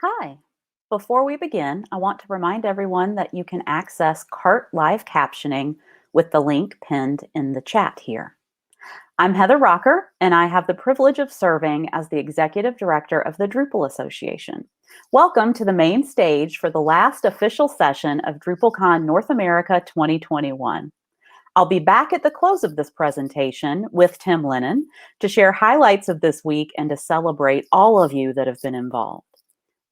Hi. Before we begin, I want to remind everyone that you can access CART live captioning with the link pinned in the chat here. I'm Heather Rocker, and I have the privilege of serving as the Executive Director of the Drupal Association. Welcome to the main stage for the last official session of DrupalCon North America 2021. I'll be back at the close of this presentation with Tim Lennon to share highlights of this week and to celebrate all of you that have been involved.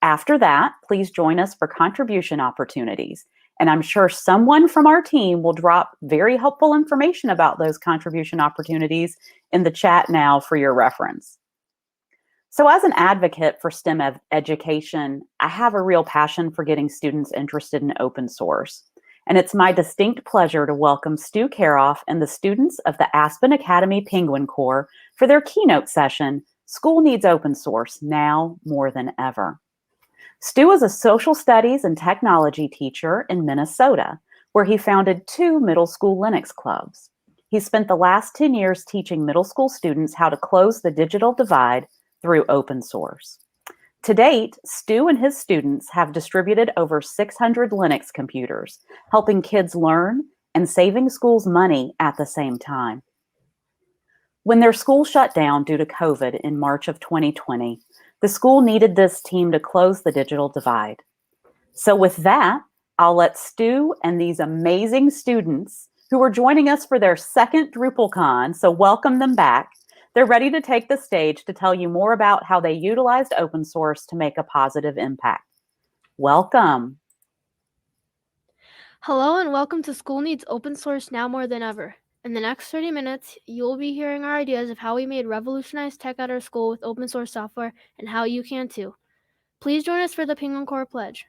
After that, please join us for contribution opportunities. And I'm sure someone from our team will drop very helpful information about those contribution opportunities in the chat now for your reference. So as an advocate for STEM education, I have a real passion for getting students interested in open source. And it's my distinct pleasure to welcome Stu Keroff and the students of the Aspen Academy Penguin Corps for their keynote session, School Needs Open Source Now More Than Ever. Stu is a social studies and technology teacher in Minnesota, where he founded 2 middle school Linux clubs. He spent the last 10 years teaching middle school students how to close the digital divide through open source. To date, Stu and his students have distributed over 600 Linux computers, helping kids learn and saving schools money at the same time. When their school shut down due to COVID in March of 2020, the school needed this team to close the digital divide. So with that, I'll let Stu and these amazing students who are joining us for their second DrupalCon, so welcome them back. They're ready to take the stage to tell you more about how they utilized open source to make a positive impact. Welcome. Hello and welcome to School Needs Open Source Now More Than Ever. In the next 30 minutes, you'll be hearing our ideas of how we made revolutionized tech at our school with open source software and how you can too. Please join us for the Penguin Corps Pledge.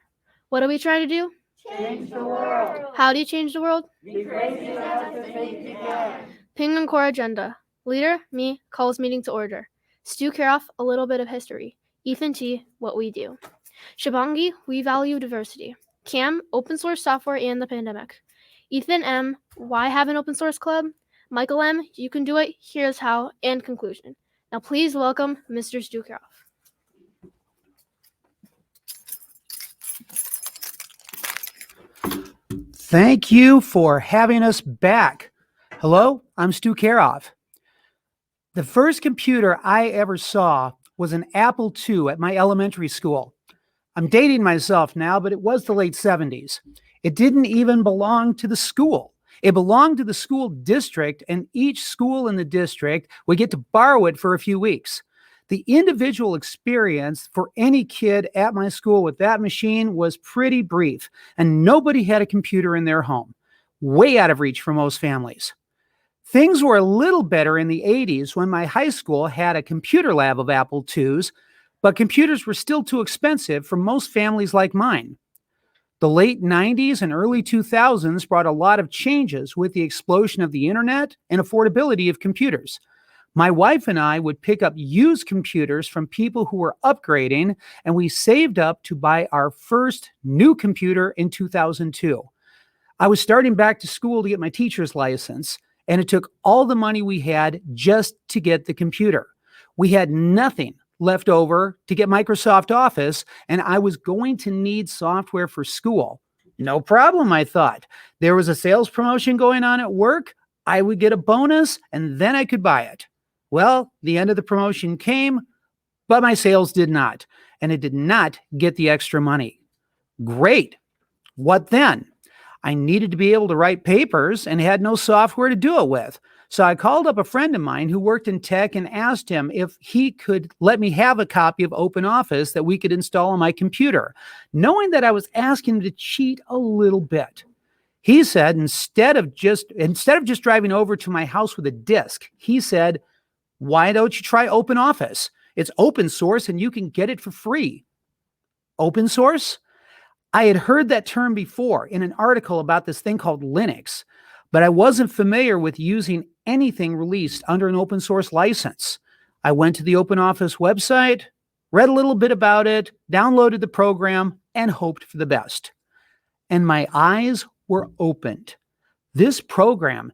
What are we trying to do? Change the world. How do you change the world? Be crazy enough to think you can. Penguin Corps Agenda. Leader, me, calls meeting to order. Stu Keroff, a little bit of history. Ethan T, what we do. Shabangi, we value diversity. Cam, open source software and the pandemic. Ethan M, why have an open source club? Michael M, you can do it, here's how, and conclusion. Now please welcome Mr. Stu Keroff. Thank you for having us back. Hello, I'm Stu Keroff. The first computer I ever saw was an Apple II at my elementary school. I'm dating myself now, but it was the late 70s. It didn't even belong to the school. It belonged to the school district, and each school in the district would get to borrow it for a few weeks. The individual experience for any kid at my school with that machine was pretty brief, and nobody had a computer in their home, way out of reach for most families. Things were a little better in the 80s when my high school had a computer lab of Apple IIs, but computers were still too expensive for most families like mine. The late 90s and early 2000s brought a lot of changes with the explosion of the internet and affordability of computers. My wife and I would pick up used computers from people who were upgrading, and we saved up to buy our first new computer in 2002. I was starting back to school to get my teacher's license, and it took all the money we had just to get the computer. We had nothing left over to get Microsoft Office, and I was going to need software for school. No problem, I thought. There was a sales promotion going on at work. I would get a bonus, and then I could buy it. Well, the end of the promotion came, but my sales did not, and it did not get the extra money. Great. What then? I needed to be able to write papers and had no software to do it with. So I called up a friend of mine who worked in tech and asked him if he could let me have a copy of OpenOffice that we could install on my computer, knowing that I was asking him to cheat a little bit. He said, instead of just driving over to my house with a disk, he said, why don't you try OpenOffice? It's open source and you can get it for free. Open source? I had heard that term before in an article about this thing called Linux, but I wasn't familiar with using anything released under an open source license. I went to the OpenOffice website, read a little bit about it, downloaded the program, and hoped for the best. And my eyes were opened. This program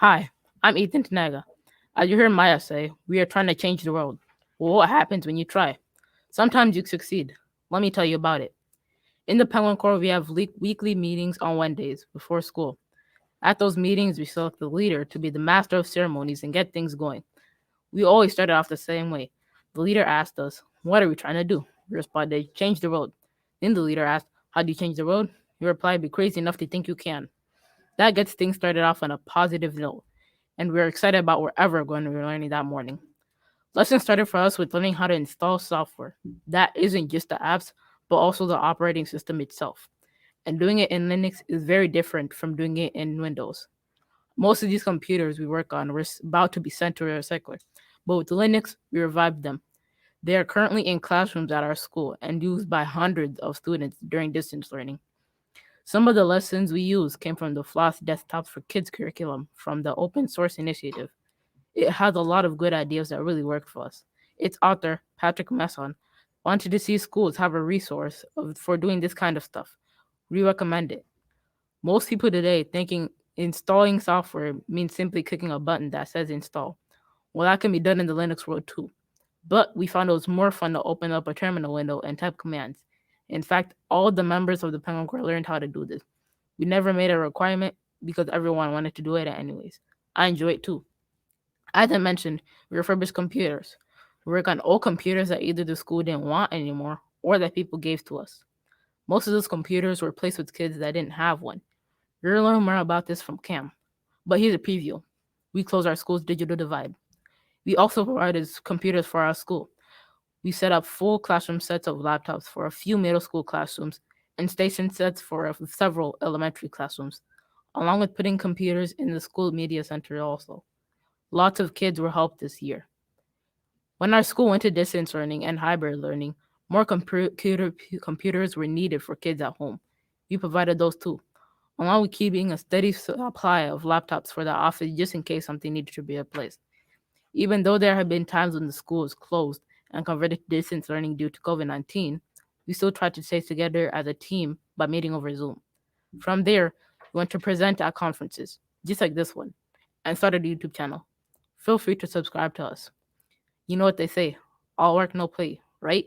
Hi, I'm Ethan Tanaga. As you heard Maya say, we are trying to change the world. Well, what happens when you try? Sometimes you succeed. Let me tell you about it. In the Penguin Corps, we have weekly meetings on Wednesdays before school. At those meetings, we select the leader to be the master of ceremonies and get things going. We always started off the same way. The leader asked us, "What are we trying to do?" We responded, "Change the world." Then the leader asked, "How do you change the world?" We replied, "Be crazy enough to think you can." That gets things started off on a positive note, and we're excited about wherever we're going to be learning that morning. Lesson started for us with learning how to install software. That isn't just the apps, but also the operating system itself. And doing it in Linux is very different from doing it in Windows. Most of these computers we work on were about to be sent to a recycler, but with Linux, we revived them. They are currently in classrooms at our school and used by hundreds of students during distance learning. Some of the lessons we used came from the FLOSS Desktops for Kids curriculum from the Open Source Initiative. It has a lot of good ideas that really worked for us. Its author, Patrick Messon, wanted to see schools have a resource for doing this kind of stuff. We recommend it. Most people today thinking installing software means simply clicking a button that says install. Well, that can be done in the Linux world too. But we found it was more fun to open up a terminal window and type commands. In fact, all the members of the Penguin Corps learned how to do this. We never made a requirement because everyone wanted to do it anyways. I enjoy it too. As I mentioned, we refurbish computers. We work on old computers that either the school didn't want anymore or that people gave to us. Most of those computers were placed with kids that didn't have one. You're going to learn more about this from Cam. But here's a preview. We close our school's digital divide. We also provided computers for our school. We set up full classroom sets of laptops for a few middle school classrooms and station sets for several elementary classrooms, along with putting computers in the school media center also. Lots of kids were helped this year. When our school went to distance learning and hybrid learning, more computers were needed for kids at home. We provided those too, along with keeping a steady supply of laptops for the office just in case something needed to be replaced. Even though there have been times when the school was closed and converted to distance learning due to COVID-19, we still tried to stay together as a team by meeting over Zoom. From there, we went to present at conferences, just like this one, and started a YouTube channel. Feel free to subscribe to us. You know what they say, all work, no play, right?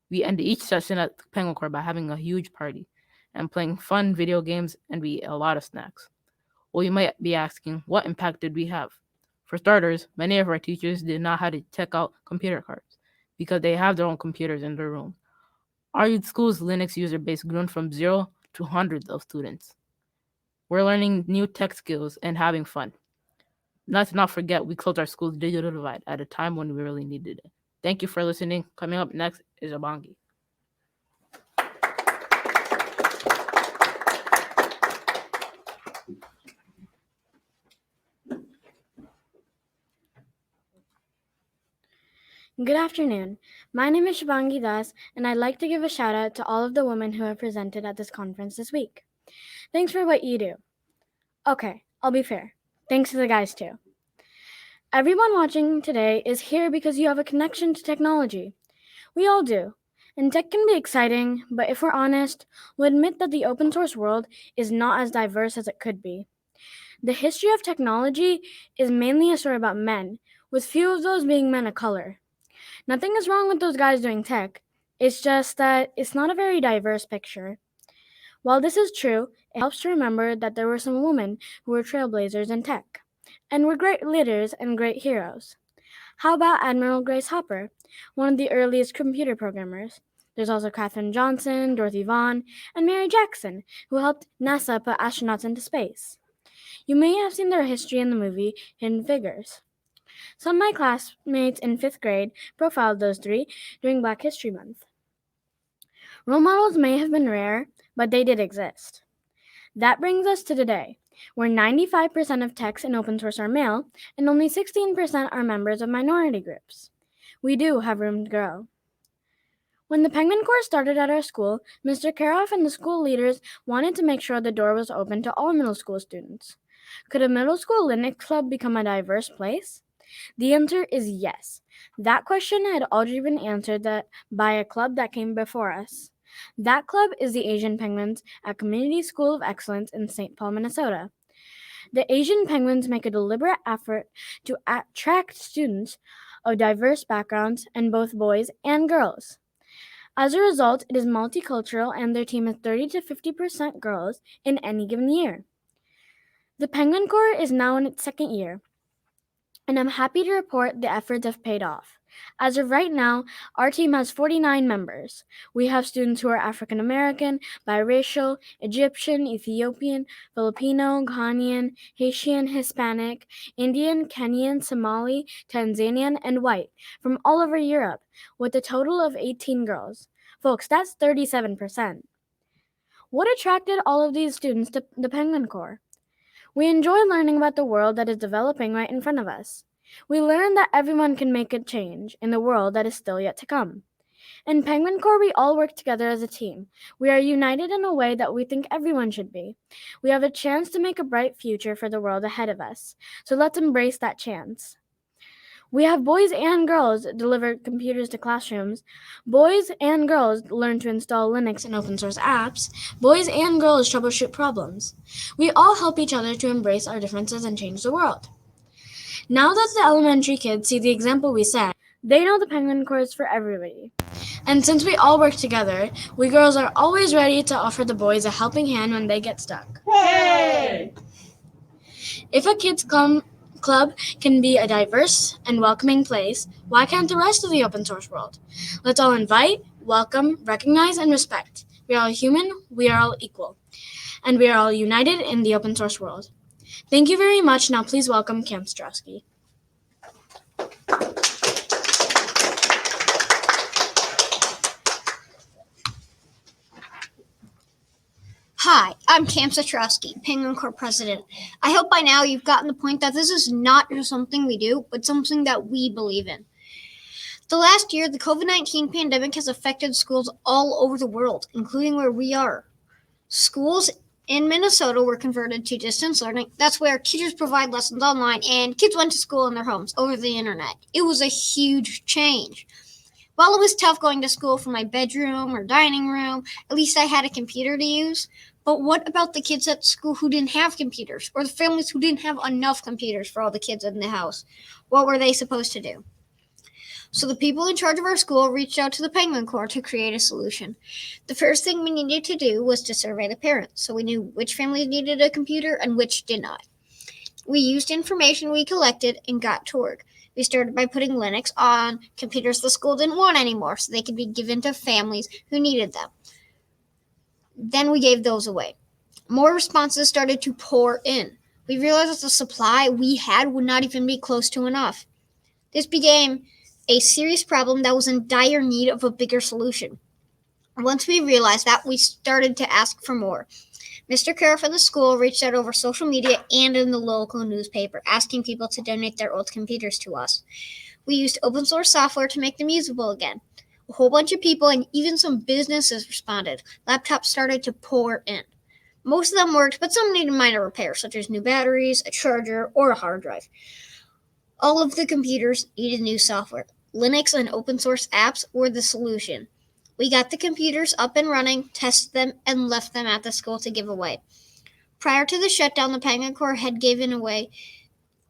We end each session at the Penguin Corps by having a huge party and playing fun video games, and we eat a lot of snacks. Well, you might be asking, what impact did we have? For starters, many of our teachers did not have to check out computer cards because they have their own computers in their room. Our school's Linux user base grew from 0 to hundreds of students. We're learning new tech skills and having fun. Let's not forget we closed our school's digital divide at a time when we really needed it. Thank you for listening. Coming up next is Abangi. Good afternoon. My name is Shibangi Das, and I'd like to give a shout out to all of the women who have presented at this conference this week. Thanks for what you do. Okay, I'll be fair. Thanks to the guys too. Everyone watching today is here because you have a connection to technology. We all do. And tech can be exciting, but if we're honest, we'll admit that the open source world is not as diverse as it could be. The history of technology is mainly a story about men, with few of those being men of color. Nothing is wrong with those guys doing tech. It's just that it's not a very diverse picture. While this is true, it helps to remember that there were some women who were trailblazers in tech, and were great leaders and great heroes. How about Admiral Grace Hopper, one of the earliest computer programmers? There's also Katherine Johnson, Dorothy Vaughan, and Mary Jackson, who helped NASA put astronauts into space. You may have seen their history in the movie Hidden Figures. Some of my classmates in 5th grade profiled those three during Black History Month. Role models may have been rare, but they did exist. That brings us to today, where 95% of techs in open source are male, and only 16% are members of minority groups. We do have room to grow. When the Penguin Corps started at our school, Mr. Keroff and the school leaders wanted to make sure the door was open to all middle school students. Could a middle school Linux club become a diverse place? The answer is yes. That question had already been answered by a club that came before us. That club is the Asian Penguins at Community School of Excellence in St. Paul, Minnesota. The Asian penguins make a deliberate effort to attract students of diverse backgrounds and both boys and girls. As a result, it is multicultural and their team is 30 to 50% girls in any given year. The Penguin Corps is now in its second year, and I'm happy to report the efforts have paid off. As of right now, our team has 49 members. We have students who are African American, biracial, Egyptian, Ethiopian, Filipino, Ghanaian, Haitian, Hispanic, Indian, Kenyan, Somali, Tanzanian, and white from all over Europe, with a total of 18 girls. Folks, that's 37%. What attracted all of these students to the Penguin Corps? We enjoy learning about the world that is developing right in front of us. We learn that everyone can make a change in the world that is still yet to come. In Penguin Corps, we all work together as a team. We are united in a way that we think everyone should be. We have a chance to make a bright future for the world ahead of us, so let's embrace that chance. We have boys and girls deliver computers to classrooms. Boys and girls learn to install Linux and open source apps. Boys and girls troubleshoot problems. We all help each other to embrace our differences and change the world. Now that the elementary kids see the example we set, they know the Penguin Corps is for everybody. And since we all work together, we girls are always ready to offer the boys a helping hand when they get stuck. Hey! If a kids' club can be a diverse and welcoming place, why can't the rest of the open source world? Let's all invite, welcome, recognize, and respect. We are all human, we are all equal, and we are all united in the open source world. Thank you very much. Now please welcome Cam Strowski. Hi, I'm Cam Satrowski, Penguin Corps President. I hope by now you've gotten the point that this is not just something we do, but something that we believe in. The last year, the COVID-19 pandemic has affected schools all over the world, including where we are. Schools in Minnesota were converted to distance learning. That's where teachers provide lessons online and kids went to school in their homes over the internet. It was a huge change. While it was tough going to school from my bedroom or dining room, at least I had a computer to use. But what about the kids at school who didn't have computers, or the families who didn't have enough computers for all the kids in the house? What were they supposed to do? So the people in charge of our school reached out to the Penguin Corps to create a solution. The first thing we needed to do was to survey the parents, so we knew which families needed a computer and which did not. We used information we collected and got to work. We started by putting Linux on computers the school didn't want anymore, so they could be given to families who needed them. Then we gave those away. More responses started to pour in. We realized that the supply we had would not even be close to enough. This became a serious problem that was in dire need of a bigger solution. Once we realized that, we started to ask for more. Mr. Keroff and the school reached out over social media and in the local newspaper, asking people to donate their old computers to us. We used open source software to make them usable again. A whole bunch of people and even some businesses responded. Laptops started to pour in. Most of them worked, but some needed minor repairs, such as new batteries, a charger, or a hard drive. All of the computers needed new software. Linux and open source apps were the solution. We got the computers up and running, tested them, and left them at the school to give away. Prior to the shutdown, the Penguin Corps had given away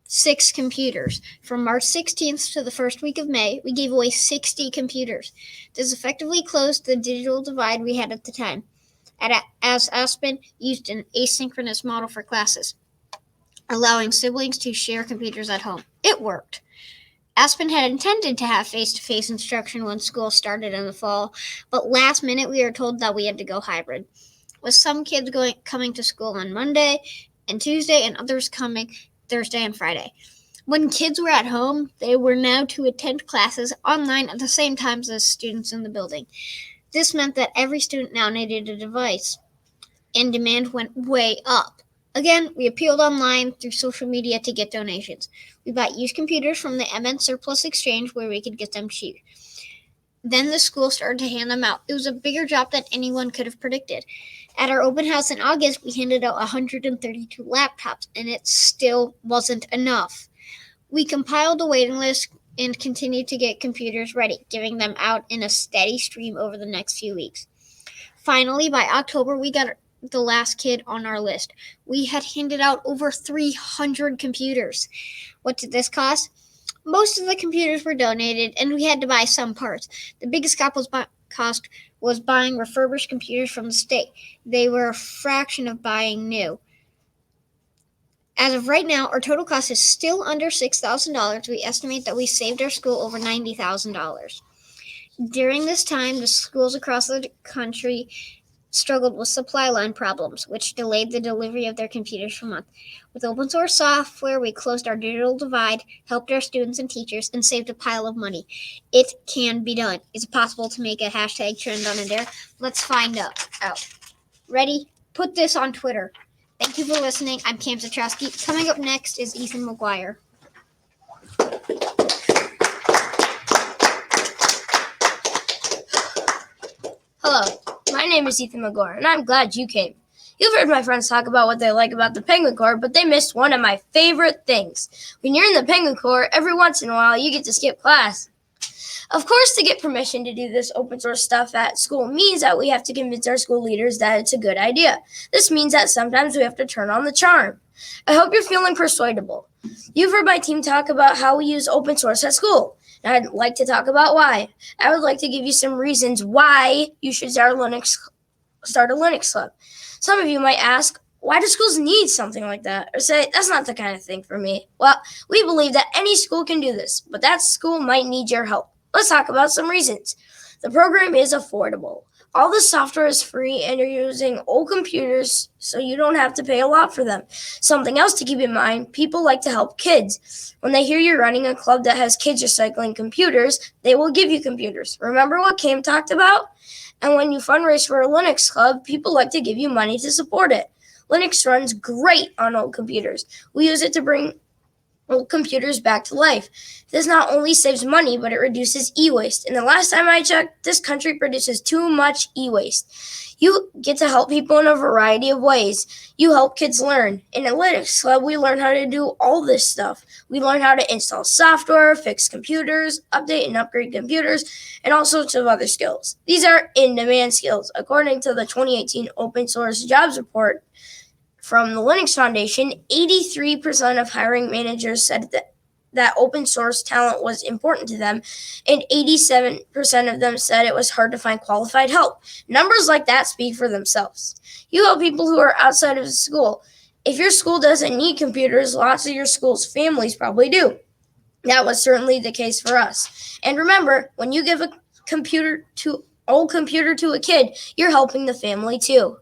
6 computers. From March 16th to the first week of May, we gave away 60 computers. This effectively closed the digital divide we had at the time, as Aspen used an asynchronous model for classes, allowing siblings to share computers at home. It worked. Aspen had intended to have face-to-face instruction when school started in the fall, but last minute we were told that we had to go hybrid, with some kids coming to school on Monday and Tuesday and others coming Thursday and Friday. When kids were at home, they were now to attend classes online at the same time as students in the building. This meant that every student now needed a device, and demand went way up. Again, we appealed online through social media to get donations. We bought used computers from the MN Surplus Exchange where we could get them cheap. Then the school started to hand them out. It was a bigger job than anyone could have predicted. At our open house in August, we handed out 132 laptops, and it still wasn't enough. We compiled a waiting list and continued to get computers ready, giving them out in a steady stream over the next few weeks. Finally, by October, we got the last kid on our list. We had handed out over 300 computers. What did this cost? Most of the computers were donated, and we had to buy some parts. The biggest cost was buying refurbished computers from the state. They were a fraction of buying new. As of right now, our total cost is still under $6,000. We estimate that we saved our school over $90,000. During this time, the schools across the country struggled with supply line problems, which delayed the delivery of their computers for months. With open source software, we closed our digital divide, helped our students and teachers, and saved a pile of money. It can be done. Is it possible to make a hashtag trend on a dare? Let's find out. Ready? Put this on Twitter. Thank you for listening. I'm Cam Zatrowski. Coming up next is Ethan McGuire. Hello, my name is Ethan McGuire, and I'm glad you came. You've heard my friends talk about what they like about the Penguin Corps, but they missed one of my favorite things. When you're in the Penguin Corps, every once in a while, you get to skip class. Of course, to get permission to do this open source stuff at school means that we have to convince our school leaders that it's a good idea. This means that sometimes we have to turn on the charm. I hope you're feeling persuadable. You've heard my team talk about how we use open source at school. And I'd like to talk about why. I would like to give you some reasons why you should start a Linux club. Some of you might ask, why do schools need something like that? Or say, that's not the kind of thing for me. Well, we believe that any school can do this, but that school might need your help. Let's talk about some reasons. The program is affordable. All the software is free, and you're using old computers, so you don't have to pay a lot for them. Something else to keep in mind, people like to help kids. When they hear you're running a club that has kids recycling computers, they will give you computers. Remember what Cam talked about? And when you fundraise for a Linux club, people like to give you money to support it. Linux runs great on old computers. We use it to bring old computers back to life. This not only saves money, but it reduces e-waste. And the last time I checked, this country produces too much e-waste. You get to help people in a variety of ways. You help kids learn. In a Linux club, we learn how to do all this stuff. We learn how to install software, fix computers, update and upgrade computers, and all sorts of other skills. These are in-demand skills. According to the 2018 Open Source Jobs Report from the Linux Foundation, 83% of hiring managers said that open source talent was important to them, and 87% of them said it was hard to find qualified help. Numbers like that speak for themselves. You help people who are outside of the school. If your school doesn't need computers, lots of your school's families probably do. That was certainly the case for us. And remember, when you give a old computer to a kid, you're helping the family too.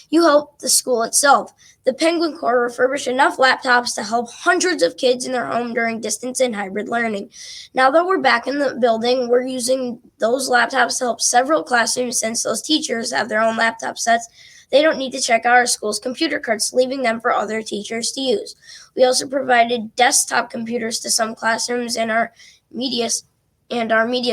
You help the school itself. The Penguin Corps refurbished enough laptops to help hundreds of kids in their home during distance and hybrid learning. Now that we're back in the building, we're using those laptops to help several classrooms since those teachers have their own laptop sets. They don't need to check out our school's computer cards, leaving them for other teachers to use. We also provided desktop computers to some classrooms in our media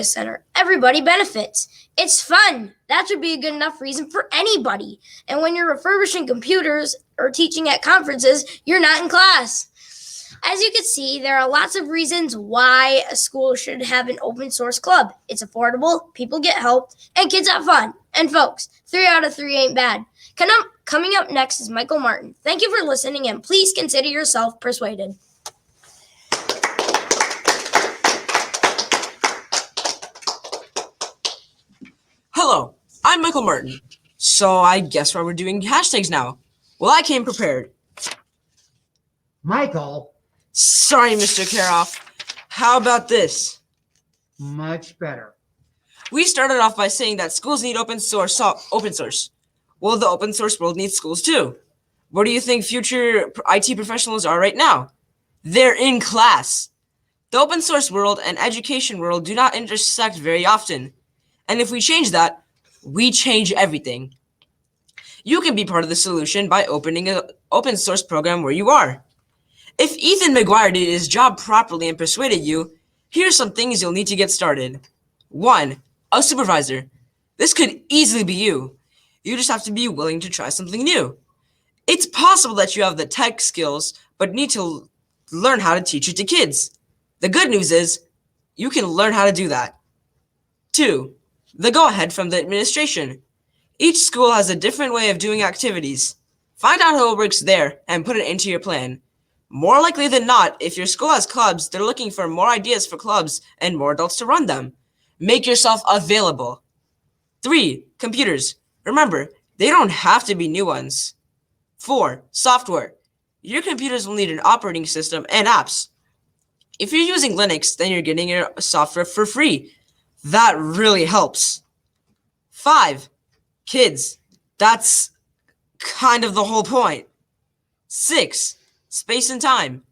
center. Everybody benefits. It's fun. That should be a good enough reason for anybody. And when you're refurbishing computers or teaching at conferences, you're not in class. As you can see, there are lots of reasons why a school should have an open source club. It's affordable, people get help, and kids have fun. And folks, 3 out of 3 ain't bad. Coming up next is Michael Martin. Thank you for listening, and please consider yourself persuaded. Hello, I'm Michael Martin. So I guess why we're doing hashtags now. Well, I came prepared. Michael, Sorry, Mr. Keroff. How about this? much better. We started off by saying that schools need open source. Well, the open source world needs schools too. Where do you think future IT professionals are right now? They're in class. The open source world and education world do not intersect very often. And if we change that, we change everything. You can be part of the solution by opening an open source program where you are. If Ethan McGuire did his job properly and persuaded you, here are some things you'll need to get started. 1. A supervisor. This could easily be you. You just have to be willing to try something new. It's possible that you have the tech skills, but need to learn how to teach it to kids. The good news is, you can learn how to do that. 2. The go-ahead from the administration. Each school has a different way of doing activities. Find out how it works there and put it into your plan. More likely than not, if your school has clubs, they're looking for more ideas for clubs and more adults to run them. Make yourself available. 3. Computers. Remember, they don't have to be new ones. 4. Software. Your computers will need an operating system and apps. If you're using Linux, then you're getting your software for free. That really helps. 5. Kids. That's kind of the whole point. 6. Space and time.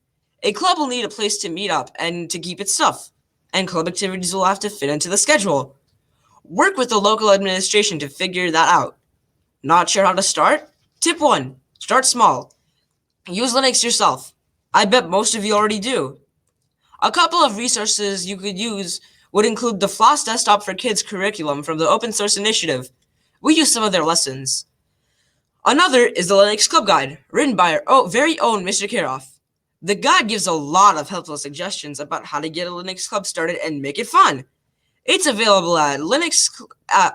A club will need a place to meet up and to keep its stuff, and club activities will have to fit into the schedule. Work with the local administration to figure that out. Not sure how to start? Tip 1. Start small. Use Linux yourself. I bet most of you already do. A couple of resources you could use would include the FLOSS Desktop for Kids curriculum from the Open Source Initiative. We use some of their lessons. Another is the Linux Club Guide, written by our very own Mr. Keroff. The guide gives a lot of helpful suggestions about how to get a Linux club started and make it fun. It's available at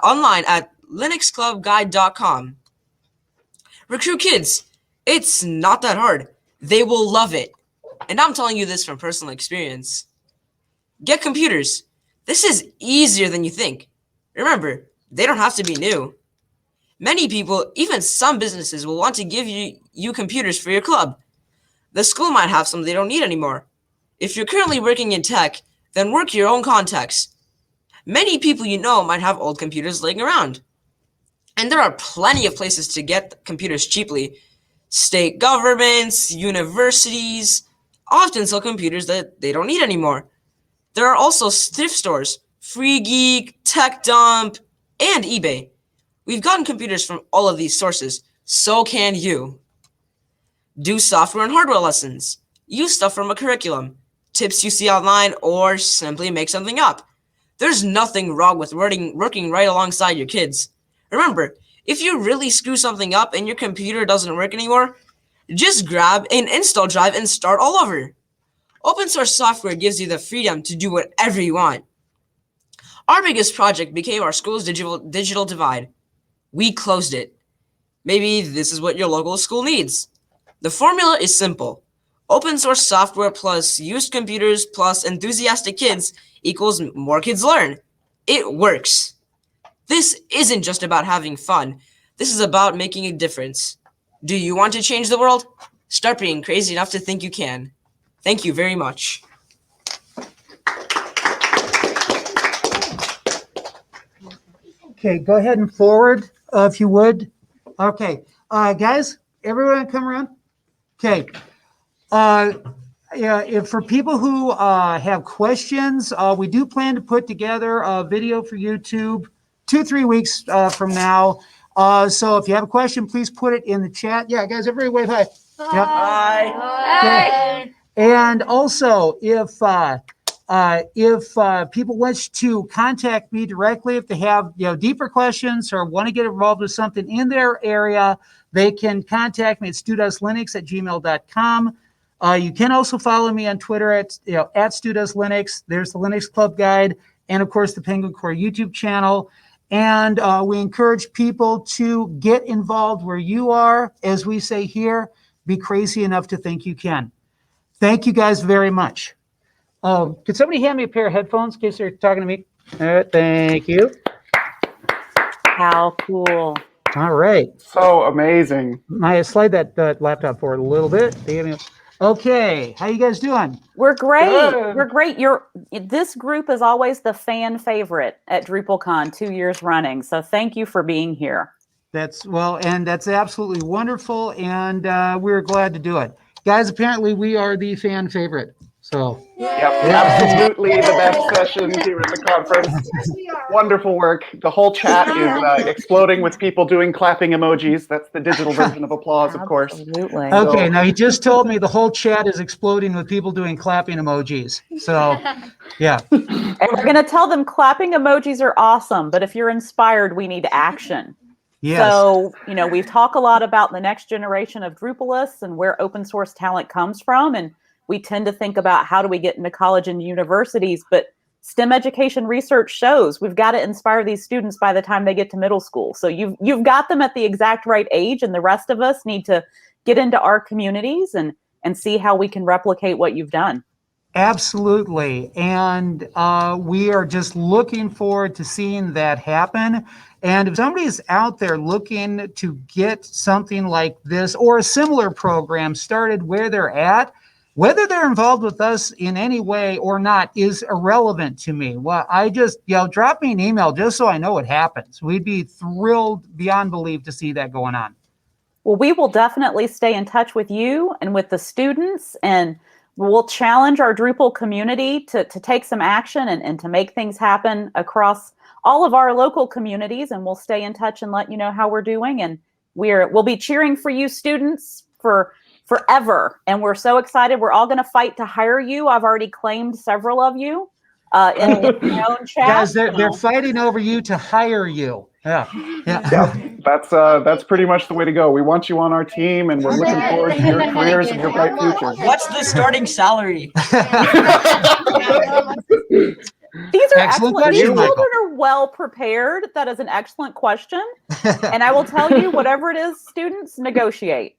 online at linuxclubguide.com. Recruit kids. It's not that hard. They will love it. And I'm telling you this from personal experience. Get computers. This is easier than you think. Remember, they don't have to be new. Many people, even some businesses, will want to give you computers for your club. The school might have some they don't need anymore. If you're currently working in tech, then work your own contacts. Many people you know might have old computers laying around. And there are plenty of places to get computers cheaply. State governments, universities often sell computers that they don't need anymore. There are also thrift stores, Free Geek, Tech Dump, and eBay. We've gotten computers from all of these sources, so can you. Do software and hardware lessons. Use stuff from a curriculum, tips you see online, or simply make something up. There's nothing wrong with working right alongside your kids. Remember, if you really screw something up and your computer doesn't work anymore, just grab an install drive and start all over. Open source software gives you the freedom to do whatever you want. Our biggest project became our school's digital divide. We closed it. Maybe this is what your local school needs. The formula is simple. Open source software plus used computers plus enthusiastic kids equals more kids learn. It works. This isn't just about having fun. This is about making a difference. Do you want to change the world? Start being crazy enough to think you can. Thank you very much. Okay, go ahead and forward if you would. Okay, guys, everyone come around. Okay. Yeah, if for people who have questions, we do plan to put together a video for YouTube 2-3 weeks from now. So if you have a question, please put it in the chat. Yeah, guys, everybody wave hi. Yep. Hi. Okay. And also, if people wish to contact me directly, if they have deeper questions or want to get involved with something in their area, they can contact me at studoeslinux@gmail.com. You can also follow me on Twitter at @StuDoesLinux. There's the Linux Club Guide, and of course the Penguin Core YouTube channel. And we encourage people to get involved where you are. As we say here, be crazy enough to think you can. Thank you guys very much. Could somebody hand me a pair of headphones in case they're talking to me? Thank you. How cool. All right. So amazing. I slide that laptop forward a little bit. Okay. How you guys doing? We're great. Good. We're great. This group is always the fan favorite at DrupalCon 2 years running. So thank you for being here. That's absolutely wonderful. And we're glad to do it. Guys, apparently we are the fan favorite. So Yep, absolutely the best session here at the conference. Wonderful work. The whole chat is exploding with people doing clapping emojis. That's the digital version of applause, of course. Absolutely. Okay, now he just told me the whole chat is exploding with people doing clapping emojis. So, yeah. And we're going to tell them clapping emojis are awesome, but if you're inspired, we need action. Yes. So, we've talked a lot about the next generation of Drupalists and where open source talent comes from. And we tend to think about how do we get into college and universities, but STEM education research shows we've got to inspire these students by the time they get to middle school. So you've got them at the exact right age, and the rest of us need to get into our communities and see how we can replicate what you've done. Absolutely. And we are just looking forward to seeing that happen. And if somebody's out there looking to get something like this or a similar program started where they're at, whether they're involved with us in any way or not is irrelevant to me. Well, I just, drop me an email just so I know what happens. We'd be thrilled beyond belief to see that going on. Well, we will definitely stay in touch with you and with the students, and we'll challenge our Drupal community to take some action and to make things happen across all of our local communities, and we'll stay in touch and let you know how we're doing. And we'll be cheering for you students for forever. And we're so excited. We're all going to fight to hire you. I've already claimed several of you in my own chat. Guys, they're fighting over you to hire you. Yeah. That's pretty much the way to go. We want you on our team, and we're looking forward to your careers and your bright future. What's the starting salary? These are Excellent excellent. These question, children Michael. are well prepared. That is an excellent question. And I will tell you, whatever it is, students, negotiate.